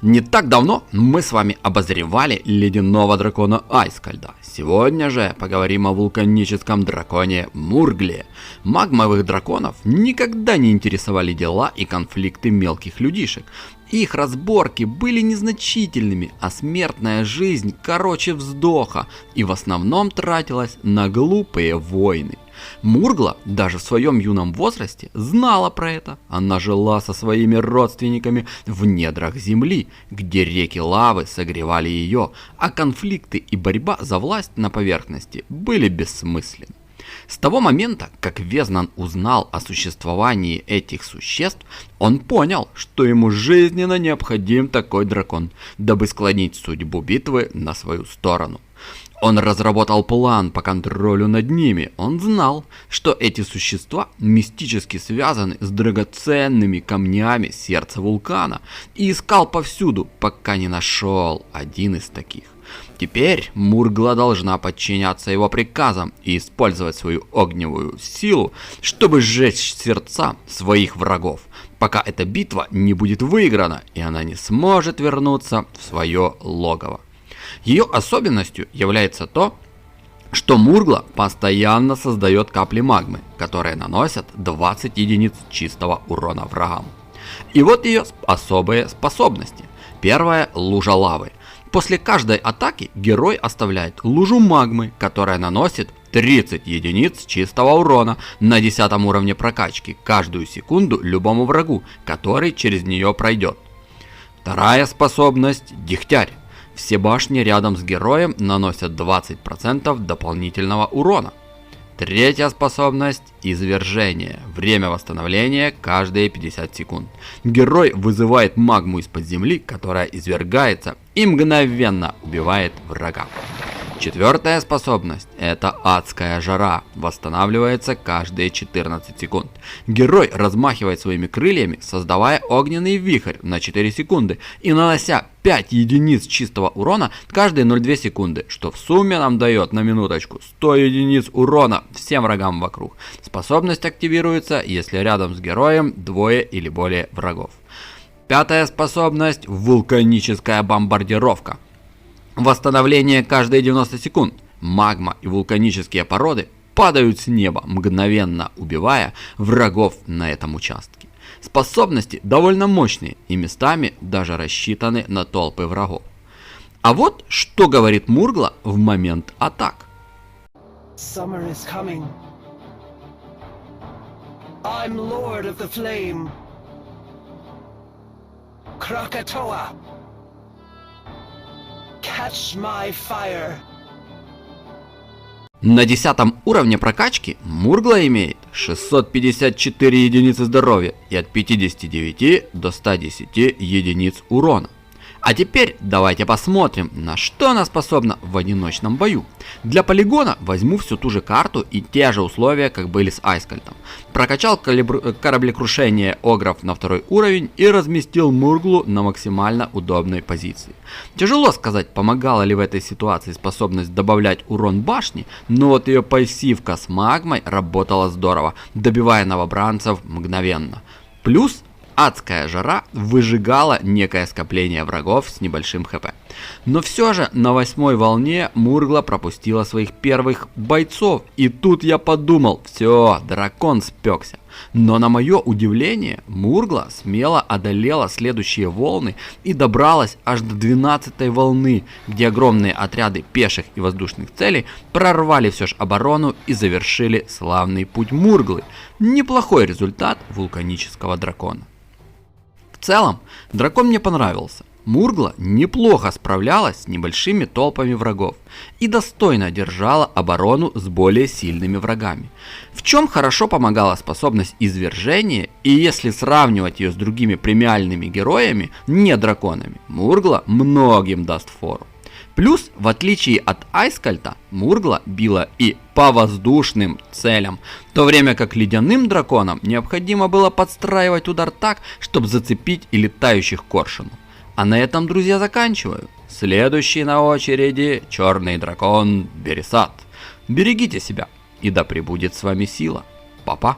Не так давно мы с вами обозревали ледяного дракона Айскальда. Сегодня же поговорим о вулканическом драконе Мургле. Магмовых драконов никогда не интересовали дела и конфликты мелких людишек. Их разборки были незначительными, а смертная жизнь короче вздоха и в основном тратилась на глупые войны. Мургла даже в своем юном возрасте знала про это. Она жила со своими родственниками в недрах земли, где реки лавы согревали ее, а конфликты и борьба за власть на поверхности были бессмысленны. С того момента, как Везнан узнал о существовании этих существ, он понял, что ему жизненно необходим такой дракон, дабы склонить судьбу битвы на свою сторону. Он разработал план по контролю над ними. Он знал, что эти существа мистически связаны с драгоценными камнями сердца вулкана, и искал повсюду, пока не нашел один из таких. Теперь Мургла должна подчиняться его приказам и использовать свою огневую силу, чтобы сжечь сердца своих врагов, пока эта битва не будет выиграна и она не сможет вернуться в свое логово. Ее особенностью является то, что Мургла постоянно создает капли магмы, которые наносят 20 единиц чистого урона врагам. И вот ее особые способности. Первая – лужа лавы. После каждой атаки герой оставляет лужу магмы, которая наносит 30 единиц чистого урона на 10 уровне прокачки каждую секунду любому врагу, который через нее пройдет. Вторая способность – дегтярь. Все башни рядом с героем наносят 20% дополнительного урона. Третья способность – извержение. Время восстановления каждые 50 секунд. Герой вызывает магму из-под земли, которая извергается и мгновенно убивает врага. Четвертая способность – это адская жара, восстанавливается каждые 14 секунд. Герой размахивает своими крыльями, создавая огненный вихрь на 4 секунды и нанося 5 единиц чистого урона каждые 0,2 секунды, что в сумме нам дает на минуточку 100 единиц урона всем врагам вокруг. Способность активируется, если рядом с героем двое или более врагов. Пятая способность – вулканическая бомбардировка. Восстановление каждые 90 секунд. Магма и вулканические породы падают с неба, мгновенно убивая врагов на этом участке. Способности довольно мощные и местами даже рассчитаны на толпы врагов. А вот что говорит Мургла в момент атак. Summer is coming. I'm Lord of the Flame. Krakatoa. Catch my fire. На 10 уровне прокачки Мургла имеет 654 единицы здоровья и от 59 до 110 единиц урона. А теперь давайте посмотрим, на что она способна в одиночном бою. Для полигона возьму всю ту же карту и те же условия, как были с Айскальдом. Прокачал кораблекрушение огров на 2 уровень и разместил Мурглу на максимально удобной позиции. Тяжело сказать, помогала ли в этой ситуации способность добавлять урон башни, но вот ее пассивка с магмой работала здорово, добивая новобранцев мгновенно. Плюс адская жара выжигала некое скопление врагов с небольшим хп. Но все же на 8-й волне Мургла пропустила своих первых бойцов. И тут я подумал, все, дракон спекся. Но на мое удивление, Мургла смело одолела следующие волны и добралась аж до 12-й волны, где огромные отряды пеших и воздушных целей прорвали все же оборону и завершили славный путь Мурглы. Неплохой результат вулканического дракона. В целом, дракон мне понравился. Мургла неплохо справлялась с небольшими толпами врагов и достойно держала оборону с более сильными врагами. В чем хорошо помогала способность извержения, и если сравнивать ее с другими премиальными героями, не драконами, Мургла многим даст фору. Плюс, в отличие от Айскальда, Мургла била и по воздушным целям, в то время как ледяным драконам необходимо было подстраивать удар так, чтобы зацепить и летающих коршунов. А на этом, друзья, заканчиваю. Следующий на очереди черный дракон Бересат. Берегите себя, и да пребудет с вами сила. Па-па.